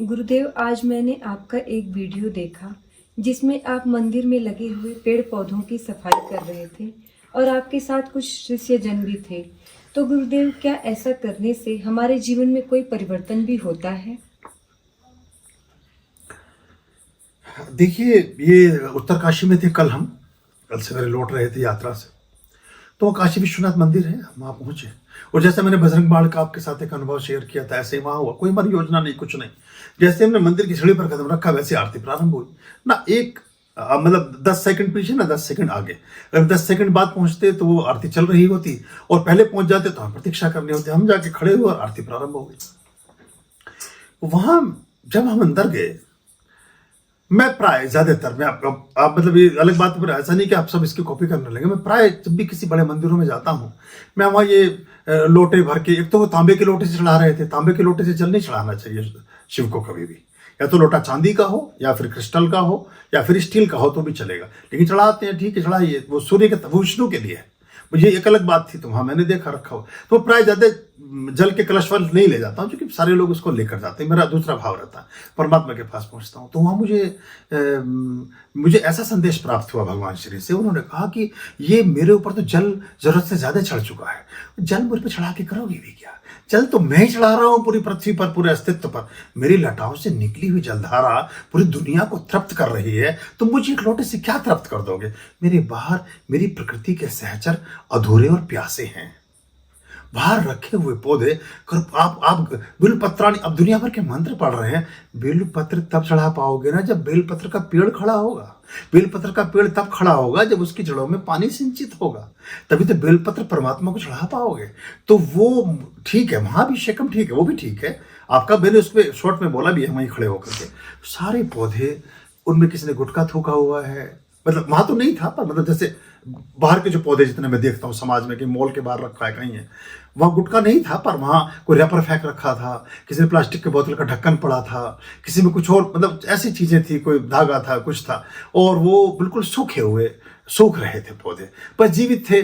गुरुदेव, आज मैंने आपका एक वीडियो देखा जिसमें आप मंदिर में लगे हुए पेड़ पौधों की सफाई कर रहे थे और आपके साथ कुछ शिष्यजन भी थे। तो गुरुदेव, क्या ऐसा करने से हमारे जीवन में कोई परिवर्तन भी होता है? देखिए, ये उत्तरकाशी में थे कल सवेरे लौट रहे थे यात्रा से। तो काशी विश्वनाथ मंदिर है, हम वहाँ पहुंचे। और जैसे मैंने बजरंग बाण का आपके साथ एक अनुभव शेयर किया था, ऐसे ही वहाँ हुआ। कोई हमारी योजना नहीं, कुछ नहीं। जैसे हमने मंदिर की सीढ़ी पर कदम रखा, वैसे आरती प्रारंभ हुई ना। मतलब 10 सेकंड पीछे ना 10 सेकंड आगे। अगर 10 सेकंड बाद पहुंचते तो वो आरती चल रही होती, और पहले पहुंच जाते तो हम प्रतीक्षा करनी होती। हम जाके खड़े हुए और आरती प्रारंभ हो गई। वहां जब हम अंदर गए, मैं प्राय ज्यादातर मैं आप मतलब ये अलग बात पर ऐसा नहीं कि आप सब इसकी कॉपी करने लगे। मैं प्राय जब भी किसी बड़े मंदिरों में जाता हूँ, मैं वहाँ ये लोटे भर के, एक तो वो तांबे के लोटे से चढ़ा रहे थे। तांबे के लोटे से जल नहीं चढ़ाना चाहिए शिव को कभी भी। या तो लोटा चांदी का हो, या फिर क्रिस्टल का हो, या फिर स्टील का हो तो भी चलेगा, लेकिन चढ़ाते हैं, ठीक है, चढ़ाइए। वो सूर्य के, वो विष्णु के लिए है। मुझे एक अलग बात थी, तो वहां मैंने देखा रखा हो। तो प्राय ज्यादा जल के कलश वाल नहीं ले जाता हूँ, क्योंकि सारे लोग उसको लेकर जाते हैं। मेरा दूसरा भाव रहता है, परमात्मा के पास पहुंचता हूँ। तो वहां मुझे ऐसा संदेश प्राप्त हुआ भगवान श्री से। उन्होंने कहा कि ये मेरे ऊपर तो जल जरूरत से ज्यादा चढ़ चुका है, जल मुझ पर चढ़ा के करोगे भी क्या? जल तो मैं ही चढ़ा रहा हूं पूरी पृथ्वी पर, पूरे अस्तित्व पर। मेरी लटाओं से निकली हुई जलधारा पूरी दुनिया को तृप्त कर रही है, तो मुझे एक लोटे से क्या तृप्त कर दोगे? मेरे बाहर मेरी प्रकृति के सहचर अधूरे और प्यासे हैं। बाहर रखे हुए पौधे कर आप बिलपत्राणी, अब दुनिया भर के मंत्र पढ़ रहे हैं। बेलपत्र तब चढ़ा पाओगे ना जब बेलपत्र का पेड़ खड़ा होगा। बेलपत्र का पेड़ तब खड़ा होगा जब उसकी जड़ों में पानी सिंचित होगा, तभी तो बेलपत्र परमात्मा को चढ़ा पाओगे। तो वो ठीक है, महाभिषेकम ठीक है, वो भी ठीक है आपका। मैंने उस पर शॉर्ट में बोला भी है, वहीं खड़े होकर के। सारे पौधे, उनमें किसी ने गुटखा थूका हुआ है। मतलब वहां तो नहीं था, पर मतलब जैसे बाहर के जो पौधे जितने मैं देखता हूँ समाज में कि मॉल के बाहर रखा है कहीं है, वहां गुटखा नहीं था, पर वहां कोई रैपर फेंक रखा था, किसी ने प्लास्टिक के बोतल का ढक्कन पड़ा था, किसी में कुछ और, मतलब ऐसी चीजें थी, कोई धागा था, कुछ था। और वो बिल्कुल सूख रहे थे पौधे, पर जीवित थे।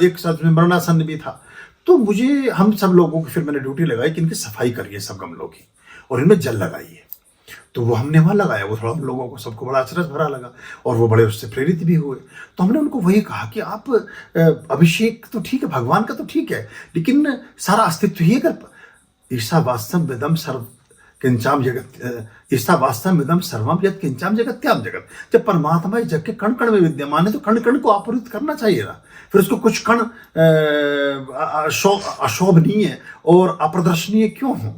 एक साथ में मरणासन भी था। तो मुझे, हम सब लोगों की फिर मैंने ड्यूटी लगाई कि इनकी सफाई करिए सब गमलों की, और इनमें जल लगाइए। तो वो हमने वहां लगाया। वो थोड़ा हम लोगों को सबको बड़ा अचरज भरा लगा, और वो बड़े उससे प्रेरित भी हुए। तो हमने उनको वही कहा कि आप अभिषेक तो ठीक है, भगवान का तो ठीक है, लेकिन सारा अस्तित्व ही अगर ईशावास्यम विदम सर्व किंचाम जगत, ईशावास्यम विदम सर्वम यत् किंचाम जगत्याम जगत। जब परमात्मा इस जग के कण कण में विद्यमान है, तो कण कण को आपूरित करना चाहिए ना। फिर उसको कुछ कण अशोभनीय और अप्रदर्शनीय क्यों हो?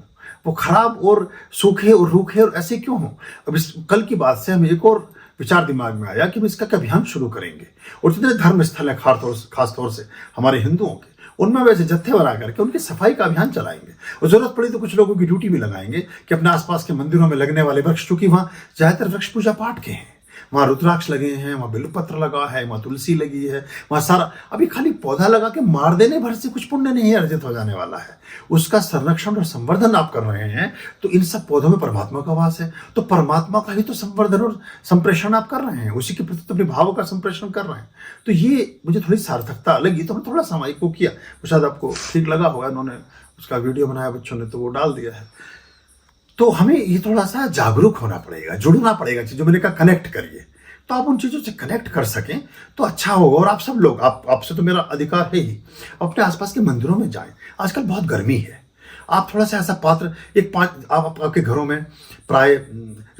वो खराब और सूखे और रूखे और ऐसे क्यों हो? अब इस कल की बात से हमें एक और विचार दिमाग में आया कि हम इसका अभियान शुरू करेंगे। और जितने धर्म स्थल हैं खास तौर से हमारे हिंदुओं के, उनमें वैसे जत्थे बना करके उनकी सफाई का अभियान चलाएंगे। और जरूरत पड़ी तो कुछ लोगों की ड्यूटी भी लगाएंगे कि अपने आसपास के मंदिरों में लगने वाले वृक्ष, चूंकि वहां ज्यादातर वृक्ष पूजा पाठ के हैं, वहां रुद्राक्ष लगे हैं, वहां बिल्वपत्र लगा है, वहां तुलसी लगी है, वहां सारा, अभी खाली पौधा लगा के मार देने भर से कुछ पुण्य नहीं अर्जित हो जाने वाला है। उसका संरक्षण और संवर्धन आप कर रहे हैं, तो इन सब पौधों में परमात्मा का वास है। तो परमात्मा का ही तो संवर्धन और संप्रेषण आप कर रहे हैं, उसी के प्रति अपने भाव का संप्रेषण कर रहे हैं। तो ये मुझे थोड़ी सार्थकता लगी, तो मैं थोड़ा सामायिक को किया। शायद आपको ठीक लगा होगा, उन्होंने उसका वीडियो बनाया बच्चों ने, तो वो डाल दिया है। तो हमें ये थोड़ा सा जागरूक होना पड़ेगा, जुड़ना पड़ेगा चीजों, मैंने कहा कनेक्ट करिए। तो आप उन चीजों से कनेक्ट कर सकें तो अच्छा होगा। और आप सब लोग, आपसे तो मेरा अधिकार है ही, अपने आसपास के मंदिरों में जाएं। आजकल बहुत गर्मी है, आप थोड़ा सा ऐसा पात्र, आप आपके घरों में प्राय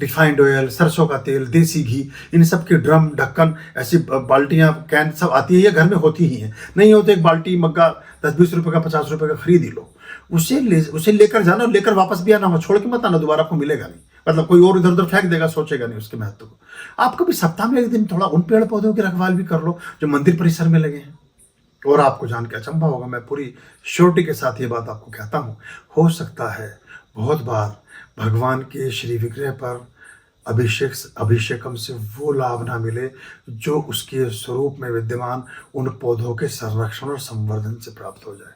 रिफाइंड ऑयल, सरसों का तेल, देसी घी, इन सब के ड्रम, ढक्कन, ऐसी बाल्टियां, कैन सब आती है, ये घर में होती ही हैं। नहीं हो तो एक बाल्टी, मग्गा 10-20 रुपए का, 50 रुपए का खरीद ही लो। उसे लेकर जाना, लेकर वापस भी आना, छोड़ के मत आना, दोबारा आपको मिलेगा नहीं। मतलब कोई और इधर उधर फेंक देगा, सोचेगा नहीं उसके महत्व को। आप कभी सप्ताह में एक दिन थोड़ा उन पेड़ पौधों की रखवाल भी कर लो जो मंदिर परिसर में लगे हैं। और आपको जान के अचंभा होगा, मैं पूरी श्योरिटी के साथ ये बात आपको कहता हूं, हो सकता है बहुत बार भगवान के श्री विग्रह पर अभिषेकम से वो लाभ ना मिले जो उसके स्वरूप में विद्यमान उन पौधों के संरक्षण और संवर्धन से प्राप्त हो जाए।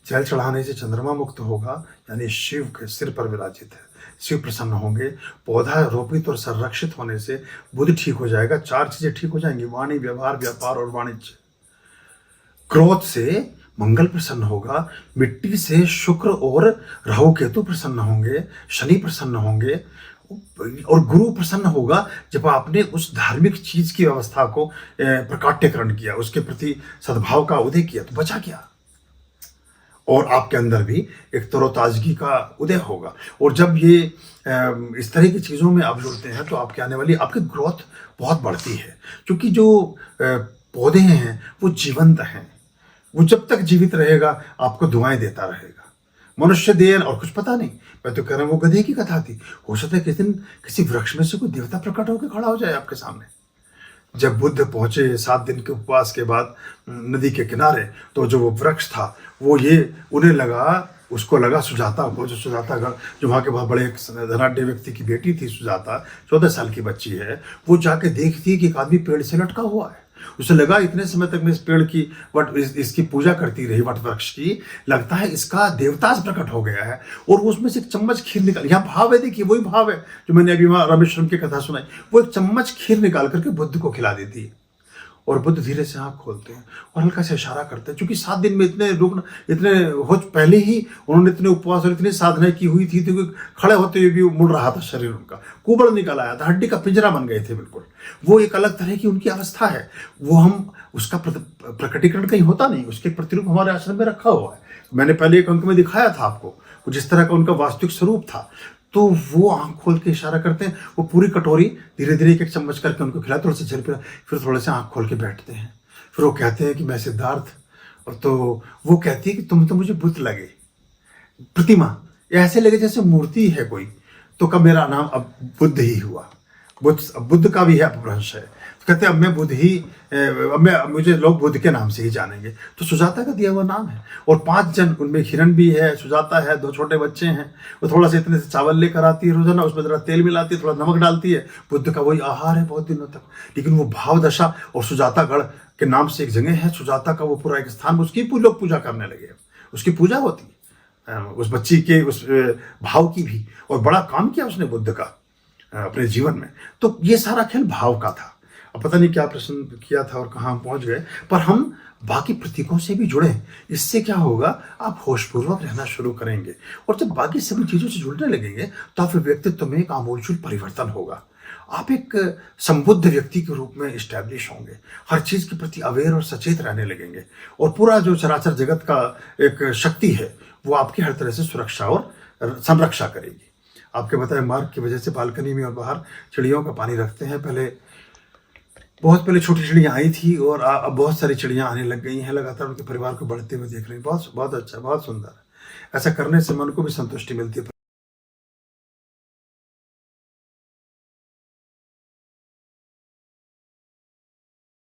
जल चढ़ाने से चंद्रमा मुक्त होगा, यानी शिव के सिर पर विराजित है, शिव प्रसन्न होंगे। पौधा रोपित और संरक्षित होने से बुद्धि ठीक हो जाएगा। 4 चीजें ठीक हो जाएंगी, वाणी, व्यवहार, व्यापार और वाणिज्य। क्रोध से मंगल प्रसन्न होगा, मिट्टी से शुक्र और राहु केतु प्रसन्न होंगे, शनि प्रसन्न होंगे और गुरु प्रसन्न होगा जब आपने उस धार्मिक चीज की व्यवस्था को प्रकाट्यकरण किया, उसके प्रति सद्भाव का उदय किया, तो बचा क्या। और आपके अंदर भी एक तरोताजगी का उदय होगा। और जब ये इस तरह की चीज़ों में आप जुड़ते हैं तो आपके आने वाली आपकी ग्रोथ बहुत बढ़ती है, क्योंकि जो पौधे हैं वो जीवंत हैं, वो जब तक जीवित रहेगा आपको दुआएं देता रहेगा। मनुष्य देर और कुछ पता नहीं, मैं तो कह रहा हूँ वो गधे की कथा थी, हो सकता है किसी दिन किसी वृक्ष में से कोई देवता प्रकट होकर खड़ा हो जाए आपके सामने। जब बुद्ध पहुंचे 7 दिन के उपवास के बाद नदी के किनारे, तो जो वो वृक्ष था वो ये उन्हें लगा, उसको लगा सुजाता को, जो सुजाता का जो वहाँ के बहुत बड़े एक धनाढ्य व्यक्ति की बेटी थी सुजाता, 14 साल की बच्ची है, वो जाके देखती है कि एक आदमी पेड़ से लटका हुआ है। उसे लगा इतने समय तक मैं इस पेड़ की इसकी पूजा करती रही, वट वृक्ष की, लगता है इसका देवता प्रकट हो गया है। और उसमें से एक चम्मच खीर निकाल, यहाँ भाव है, देखिए वही भाव है जो मैंने अभी वहाँ रामेश्वरम की कथा सुनाई, वो एक चम्मच खीर निकाल करके बुद्ध को खिला देती है। और बुद्ध धीरे से आँख खोलते हैं और हल्का से इशारा करते हैं, क्योंकि 7 दिन में इतने रुग्ण, इतने हो पहले ही उन्होंने इतने उपवास और इतनी साधनाएं की हुई थी, तो खड़े होते हुए भी मुड़ रहा था शरीर, उनका कुबड़ निकल आया था, हड्डी का पिंजरा बन गए थे बिल्कुल। वो एक अलग तरह की उनकी अवस्था है, वो हम उसका प्रकटीकरण कहीं होता नहीं, उसके प्रतिरूप हमारे आश्रम में रखा हुआ है। मैंने पहले एक अंक में दिखाया था आपको जिस तरह का उनका वास्तविक स्वरूप था। तो वो आँख खोल के इशारा करते हैं, वो पूरी कटोरी धीरे धीरे एक चम्मच करके उनको खिलाते, थोड़ा सा जल पिला, फिर थोड़े से आँख खोल के बैठते हैं। फिर वो कहते हैं कि मैं सिद्धार्थ, और तो वो कहती है कि तुम तो मुझे बुद्ध लगे, प्रतिमा ऐसे लगे जैसे मूर्ति है कोई, तो कब मेरा नाम अब बुद्ध ही हुआ। बुद्ध का भी है अपभ्रंश है, तो कहते हैं अब मैं बुद्ध ही, मुझे लोग बुद्ध के नाम से ही जानेंगे। तो सुजाता का दिया हुआ नाम है। और 5 जन, उनमें हिरण भी है, सुजाता है, 2 छोटे बच्चे हैं। वो थोड़ा सा इतने से चावल लेकर आती है रोजाना, उसमें जरा तेल मिलाती है, थोड़ा नमक डालती है, बुद्ध का वही आहार है बहुत दिनों तक। लेकिन वो भाव दशा, और सुजातागढ़ के नाम से एक जगह है, सुजाता का वो पूरा एक स्थान, उसकी लोग पूजा करने लगे, उसकी पूजा होती है, उस बच्ची के उस भाव की भी। और बड़ा काम किया उसने बुद्ध का अपने जीवन में। तो ये सारा खेल भाव का था। अब पता नहीं क्या प्रश्न किया था और कहाँ हम पहुंच गए, पर हम बाकी प्रतीकों से भी जुड़े। इससे क्या होगा, आप होशपूर्वक रहना शुरू करेंगे, और जब बाकी सभी चीज़ों से जुड़ने लगेंगे तो आपके व्यक्तित्व में एक आमूलचूल परिवर्तन होगा। आप एक संबुद्ध व्यक्ति के रूप में इस्टेब्लिश होंगे, हर चीज़ के प्रति अवेयर और सचेत रहने लगेंगे, और पूरा जो चराचर जगत का एक शक्ति है वो आपकी हर तरह से सुरक्षा और संरक्षा करेगी। आपके बताए मार्ग की वजह से बालकनी में और बाहर चिड़ियों का पानी रखते हैं। बहुत पहले छोटी चिड़ियाँ आई थी, और अब बहुत सारी चिड़ियाँ आने लग गई हैं, लगातार उनके परिवार को बढ़ते हुए देख रहे हैं। बहुत बहुत अच्छा, बहुत सुंदर। ऐसा करने से मन को भी संतुष्टि मिलती है।